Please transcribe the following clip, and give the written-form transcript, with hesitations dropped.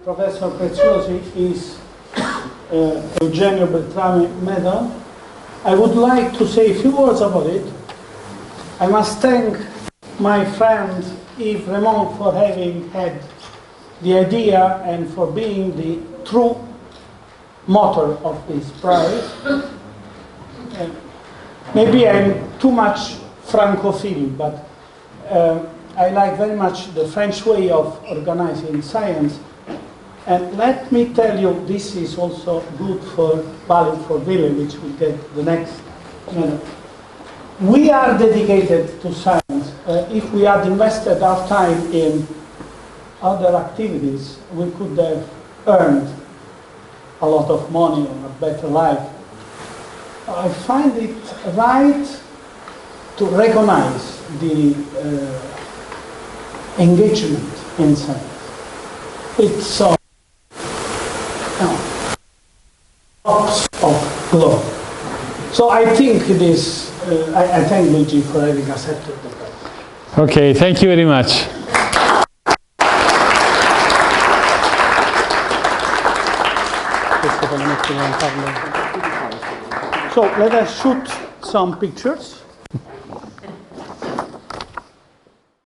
Professor Preziosi is Eugenio Beltrami medal. I would like to say a few words about it. I must thank my friend Yves Raymond for having had the idea and for being the true motor of this prize. Maybe I'm too much Francophile, but I like very much the French way of organizing science. And let me tell you, this is also good for valid for Willem, which we get the next minute. We are dedicated to science. If we had invested our time in other activities, we could have earned a lot of money or a better life. I find it right to recognize the engagement in science. It's lots of glory. So I think this, I thank Luigi for having accepted the prize. Okay, thank you very much. So let us shoot some pictures.